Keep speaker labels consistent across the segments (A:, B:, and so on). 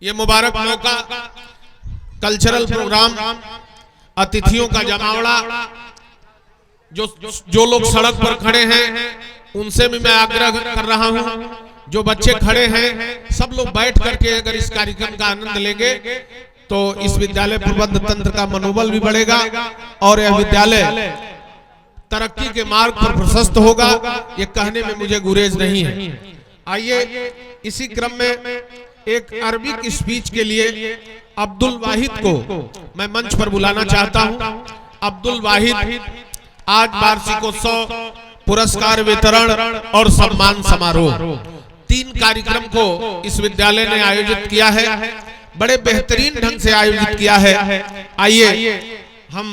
A: ये मुबारक मौका, cultural programme, अतिथियों का जमावड़ा, जो लोग सड़क पर खड़े हैं उनसे भी मैं आग्रह कर रहा हूं, जो बच्चे खड़े हैं सब लोग बैठ करके अगर इस कार्यक्रम का आनंद लेंगे तो इस विद्यालय प्रबंध तंत्र का मनोबल भी बढ़ेगा और यह विद्यालय तरक्की के मार्ग पर प्रशस्त होगा। ये कहने में मुझे गुरेज नहीं है। आइए इसी क्रम में एक अरबिक स्पीच के लिए अब्दुल वाहिद को मैं मंच पर बुलाना चाहता हूं। अब्दुल वाहिद आज वार्षिकोत्सव, पुरस्कार वितरण और सम्मान समारोह 3 कार्यक्रम को इस विद्यालय ने आयोजित किया है, बड़े बेहतरीन ढंग से आयोजित किया है। आइए हम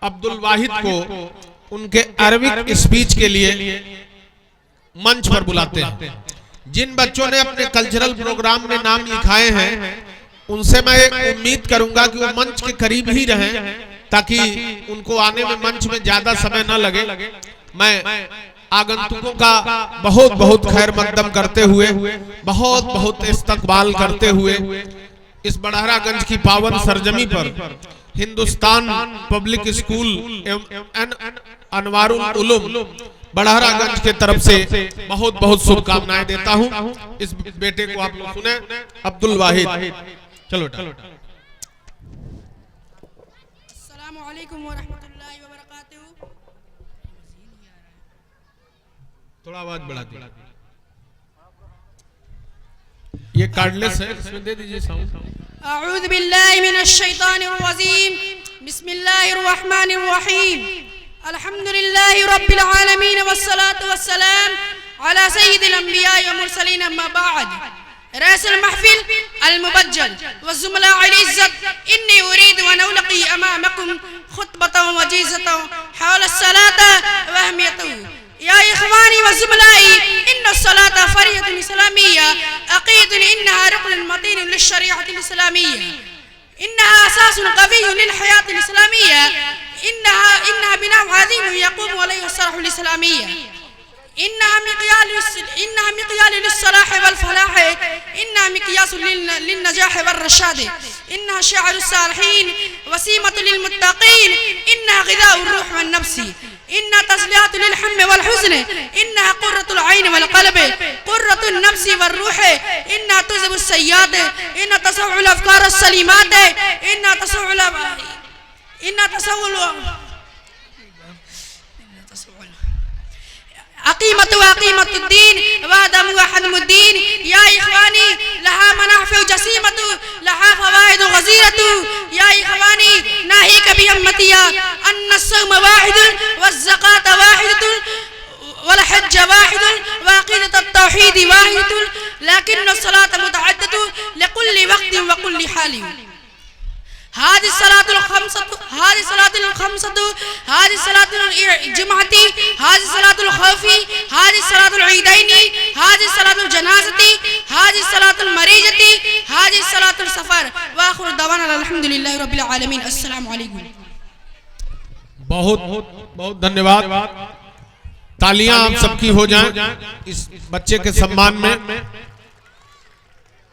A: अब्दुल वाहिद को उनके अरबिक स्पीच के लिए मंच पर बुलाते हैं। जिन बच्चों ने अपने कल्चरल प्रोग्राम में नाम लिखाए हैं उनसे मैं उम्मीद करूंगा कि वो मंच के करीब ही रहें ताकि उनको आने में मंच में ज्यादा समय न लगे। मैं आगंतुकों का बहुत बहुत खैर मकदम करते हुए, बहुत बहुत इस्तकबाल करते हुए इस बड़हरागंज की पावन सरजमी पर हिंदुस्तान पब्लिक स्कूल एवं अनवारुल उलूम बड़हरागंज के तरफ से बहुत बहुत शुभकामनाएं देता हूं। इस बेटे को आप लोग सुने, अब्दुल वाहिद। चलो
B: अस्सलामु अलैकुम व रहमतुल्लाहि व बरकातहू।
A: थोड़ा आवाज बढ़ा दीजिए, ये कार्डलेस है, इसमें दे दीजिए साउंड।
B: अऊज़ु बिल्लाहि मिनश शैतानिर रजीम, बिस्मिल्लाहिर रहमानिर रहीम, अल्हम्दुलिल्लाहि रब्बिल आलमीन वस्सलातु वस्सलाम अला सय्यिदिल अंबिया व मुरसलीन, अम्मा बाद। रअसल महफिल अल मुबज्जल व ज़ुमला अल इज़्ज़त, इन्नी उरीदु अन उलक़ी अमामकुम खुतबतन वजीज़तन हौल अस्सलात व अहमियतहू। या इख़वानी व ज़ुमलाई, इन्न अस्सलात फ़रीज़तुन इस्लामिय्या अक़ीदतुन इन्नहा रुक्नुन मतीनुन लिश्शरीअतिल इस्लामिय्या, इन्नहा असासुन क़विय्युन लिल हयातिल इस्लामिय्या, इन्नहा बिनाउन अज़ीमुन यक़ूमु अलैहि अस्सलाहुल इस्लामिय्या, इन्नहा मिक़याल लिस्सलाह वल फलाह, इन्नहा मिक़यासुन लिन्नजाह वल रशाद, इन्नहा शिआरुस सालिहीन वसीमतुन लिल मुत्तक़ीन, इन्नहा ग़िज़ाउर रूह वन नफ्सी, इन्नहा तस्लियातुन लिल हम्म वल हुज़्न, इन्नहा क़ुर्रतुल ऐन वल क़ल्ब, क़ुर्रतुन नफ्सी वल रूह, इन्नहा तुज़हिबुस सय्यात, इन्नहा तसव्वुल अफ़कारस सलीमात, इन्नहा तसव्वुल अक़ीमतु अक़ीमतुद्दीन वअदमु वहदमुद्दीन। या इख़वानी लहा मनाफ़िउ जसीमतु लहा फ़वाइदु गज़ीरतु। या इख़वानी नाहीक बि उम्मतिया अन्नस्सौम वाहिदुन वज़्ज़कात वाहिदतुन वल हज्ज वाहिदुन व अक़ीदतुत तौहीद वाहिदतुन, लकिन्नस्सलात मुतअद्दिदतु लिकुल्लि वक़्तिन व कुल्लि हालिन। हाज़िहि सलातुल खम्सतु, हाज़िहि सलातुल खम्सतु, हाज़िहि सलातुल जुमअती, हाज़िहि सलातुल खौफी, हाज़िहि सलातुल ईदैनी, हाज़िहि सलातुल जनाज़ती, हाज़िहि सलातुल मरीज़ती, हाज़िहि सलातुल सफ़र। व आखिरु दवाना अल्हम्दुलिल्लाहि रब्बिल आलमीन। अस्सलामु अलैकुम।
A: बहुत बहुत धन्यवाद। तालियां आप सबकी हो जाएं इस बच्चे के सम्मान में।